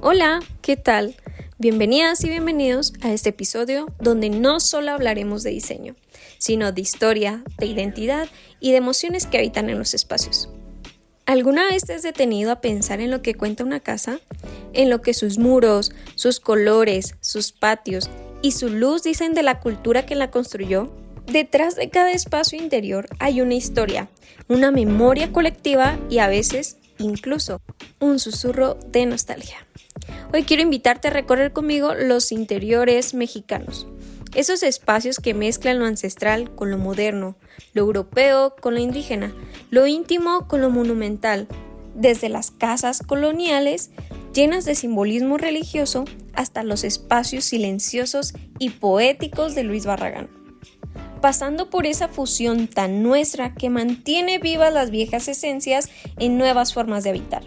Hola, ¿qué tal? Bienvenidas y bienvenidos a este episodio donde no solo hablaremos de diseño, sino de historia, de identidad y de emociones que habitan en los espacios. ¿Alguna vez te has detenido a pensar en lo que cuenta una casa? En lo que sus muros, sus colores, sus patios y su luz dicen de la cultura que la construyó? Detrás de cada espacio interior hay una historia, una memoria colectiva y a veces, incluso, un susurro de nostalgia. Hoy quiero invitarte a recorrer conmigo los interiores mexicanos, esos espacios que mezclan lo ancestral con lo moderno, lo europeo con lo indígena, lo íntimo con lo monumental, desde las casas coloniales llenas de simbolismo religioso hasta los espacios silenciosos y poéticos de Luis Barragán, pasando por esa fusión tan nuestra que mantiene vivas las viejas esencias en nuevas formas de habitar.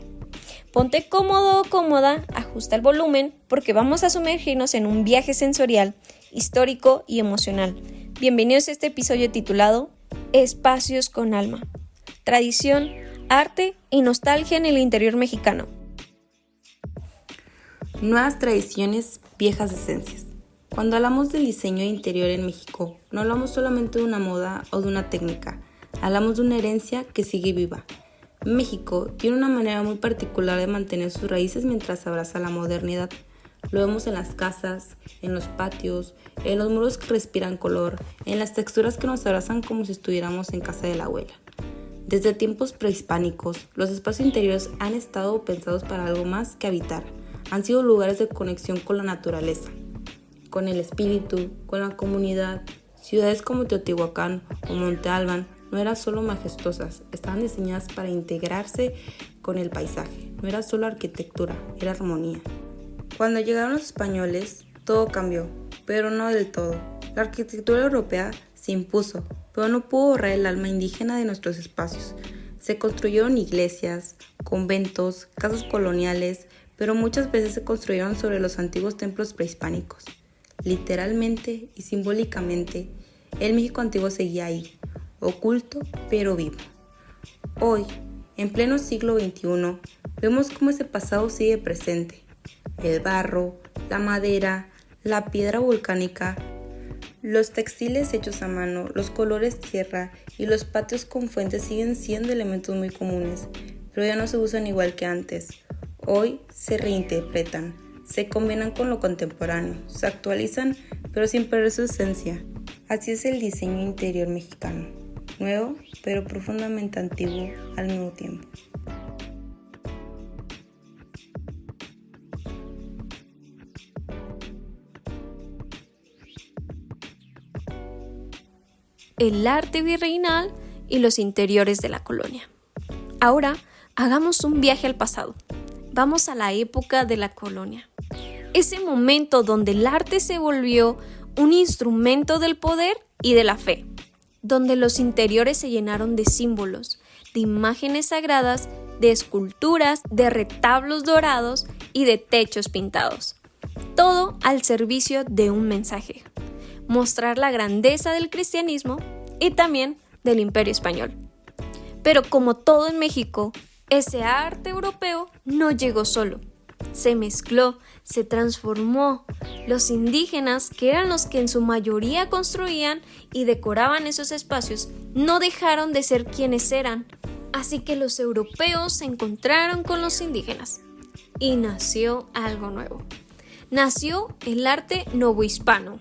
Ponte cómodo o cómoda, ajusta el volumen porque vamos a sumergirnos en un viaje sensorial, histórico y emocional. Bienvenidos a este episodio titulado Espacios con alma, tradición, arte y nostalgia en el interior mexicano. Nuevas tradiciones, viejas esencias. Cuando hablamos del diseño interior en México, no hablamos solamente de una moda o de una técnica, hablamos de una herencia que sigue viva. México tiene una manera muy particular de mantener sus raíces mientras abraza la modernidad. Lo vemos en las casas, en los patios, en los muros que respiran color, en las texturas que nos abrazan como si estuviéramos en casa de la abuela. Desde tiempos prehispánicos, los espacios interiores han estado pensados para algo más que habitar. Han sido lugares de conexión con la naturaleza, con el espíritu, con la comunidad. Ciudades como Teotihuacán o Monte Albán no eran solo majestuosas, estaban diseñadas para integrarse con el paisaje. No era solo arquitectura, era armonía. Cuando llegaron los españoles, todo cambió, pero no del todo. La arquitectura europea se impuso, pero no pudo borrar el alma indígena de nuestros espacios. Se construyeron iglesias, conventos, casas coloniales, pero muchas veces se construyeron sobre los antiguos templos prehispánicos. Literalmente y simbólicamente, el México antiguo seguía ahí, oculto pero vivo. Hoy, en pleno siglo XXI, vemos cómo ese pasado sigue presente. El barro, la madera, la piedra volcánica, los textiles hechos a mano, los colores tierra y los patios con fuentes siguen siendo elementos muy comunes, pero ya no se usan igual que antes. Hoy se reinterpretan, se combinan con lo contemporáneo, se actualizan, pero sin perder su esencia. Así es el diseño interior mexicano, nuevo, pero profundamente antiguo al mismo tiempo. El arte virreinal y los interiores de la colonia. Ahora, hagamos un viaje al pasado. Vamos a la época de la colonia. Ese momento donde el arte se volvió un instrumento del poder y de la fe, donde los interiores se llenaron de símbolos, de imágenes sagradas, de esculturas, de retablos dorados y de techos pintados. Todo al servicio de un mensaje: mostrar la grandeza del cristianismo y también del Imperio Español. Pero como todo en México, ese arte europeo no llegó solo. Se mezcló, se transformó. Los indígenas, que eran los que en su mayoría construían y decoraban esos espacios, no dejaron de ser quienes eran. Así que los europeos se encontraron con los indígenas y nació algo nuevo. Nació el arte novohispano.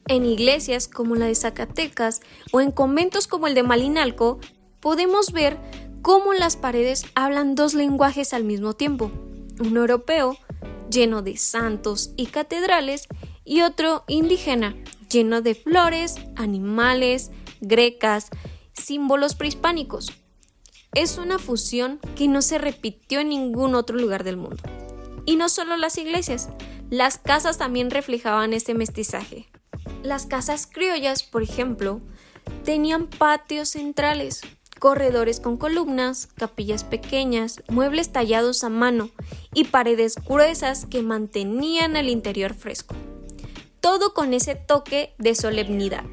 En iglesias como la de Zacatecas o en conventos como el de Malinalco, podemos ver cómo las paredes hablan dos lenguajes al mismo tiempo. Un europeo, lleno de santos y catedrales, y otro indígena, lleno de flores, animales, grecas, símbolos prehispánicos. Es una fusión que no se repitió en ningún otro lugar del mundo. Y no solo las iglesias, las casas también reflejaban este mestizaje. Las casas criollas, por ejemplo, tenían patios centrales, corredores con columnas, capillas pequeñas, muebles tallados a mano y paredes gruesas que mantenían el interior fresco. Todo con ese toque de solemnidad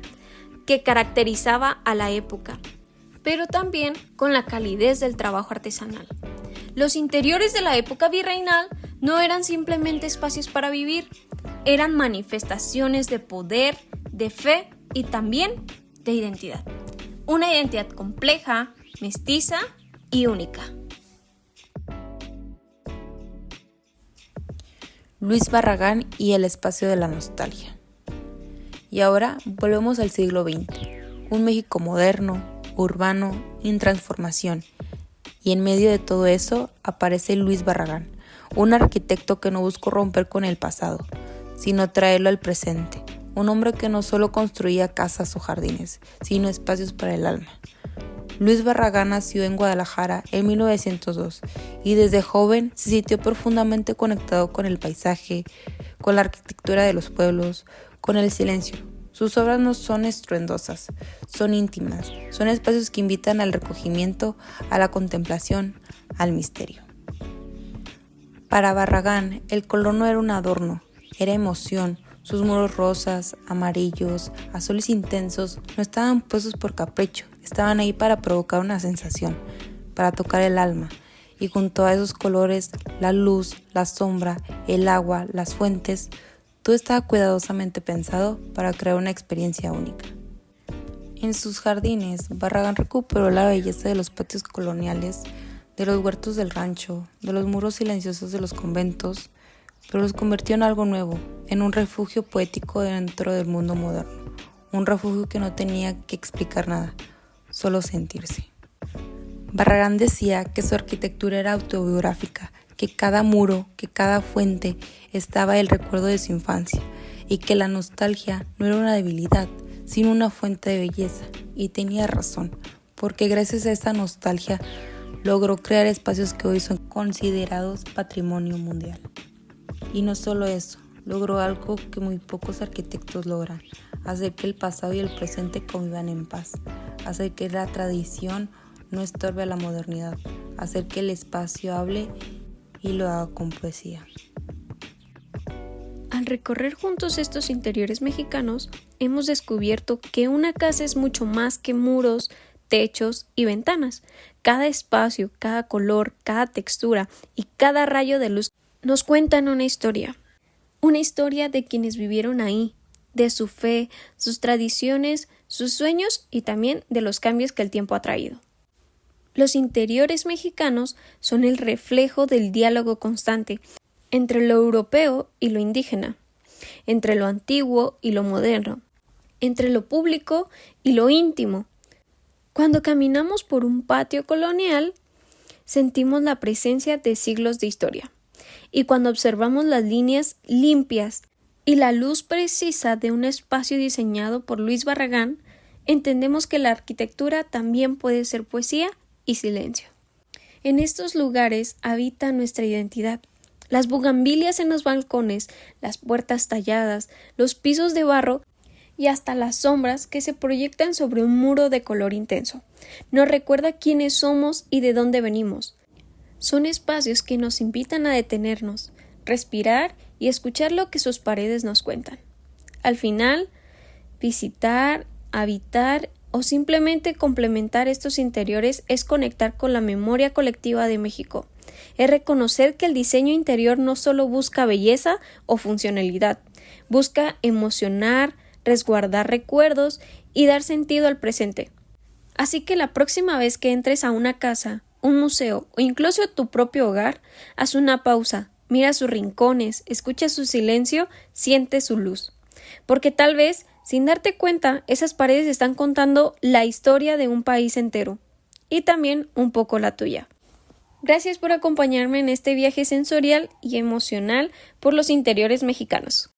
que caracterizaba a la época, pero también con la calidez del trabajo artesanal. Los interiores de la época virreinal no eran simplemente espacios para vivir, eran manifestaciones de poder, de fe y también de identidad. Una identidad compleja, mestiza y única. Luis Barragán y el espacio de la nostalgia. Y ahora volvemos al siglo XX, un México moderno, urbano, en transformación. Y en medio de todo eso aparece Luis Barragán, un arquitecto que no buscó romper con el pasado, sino traerlo al presente. Un hombre que no solo construía casas o jardines, sino espacios para el alma. Luis Barragán nació en Guadalajara en 1902 y desde joven se sintió profundamente conectado con el paisaje, con la arquitectura de los pueblos, con el silencio. Sus obras no son estruendosas, son íntimas, son espacios que invitan al recogimiento, a la contemplación, al misterio. Para Barragán, el color no era un adorno, era emoción. Sus muros rosas, amarillos, azules intensos no estaban puestos por capricho, estaban ahí para provocar una sensación, para tocar el alma. Y junto a esos colores, la luz, la sombra, el agua, las fuentes, todo estaba cuidadosamente pensado para crear una experiencia única. En sus jardines, Barragán recuperó la belleza de los patios coloniales, de los huertos del rancho, de los muros silenciosos de los conventos, pero los convirtió en algo nuevo, en un refugio poético dentro del mundo moderno, un refugio que no tenía que explicar nada, solo sentirse. Barragán decía que su arquitectura era autobiográfica, que cada muro, que cada fuente estaba el recuerdo de su infancia, y que la nostalgia no era una debilidad, sino una fuente de belleza, y tenía razón, porque gracias a esa nostalgia logró crear espacios que hoy son considerados patrimonio mundial. Y no solo eso, logró algo que muy pocos arquitectos logran, hacer que el pasado y el presente convivan en paz, hacer que la tradición no estorbe a la modernidad, hacer que el espacio hable y lo haga con poesía. Al recorrer juntos estos interiores mexicanos, hemos descubierto que una casa es mucho más que muros, techos y ventanas. Cada espacio, cada color, cada textura y cada rayo de luz nos cuentan una historia de quienes vivieron ahí, de su fe, sus tradiciones, sus sueños y también de los cambios que el tiempo ha traído. Los interiores mexicanos son el reflejo del diálogo constante entre lo europeo y lo indígena, entre lo antiguo y lo moderno, entre lo público y lo íntimo. Cuando caminamos por un patio colonial, sentimos la presencia de siglos de historia. Y cuando observamos las líneas limpias y la luz precisa de un espacio diseñado por Luis Barragán, entendemos que la arquitectura también puede ser poesía y silencio. En estos lugares habita nuestra identidad. Las bugambilias en los balcones, las puertas talladas, los pisos de barro y hasta las sombras que se proyectan sobre un muro de color intenso. Nos recuerda quiénes somos y de dónde venimos. Son espacios que nos invitan a detenernos, respirar y escuchar lo que sus paredes nos cuentan. Al final, visitar, habitar o simplemente complementar estos interiores es conectar con la memoria colectiva de México. Es reconocer que el diseño interior no solo busca belleza o funcionalidad, busca emocionar, resguardar recuerdos y dar sentido al presente. Así que la próxima vez que entres a una casa, un museo o incluso a tu propio hogar, haz una pausa, mira sus rincones, escucha su silencio, siente su luz. Porque tal vez, sin darte cuenta, esas paredes están contando la historia de un país entero y también un poco la tuya. Gracias por acompañarme en este viaje sensorial y emocional por los interiores mexicanos.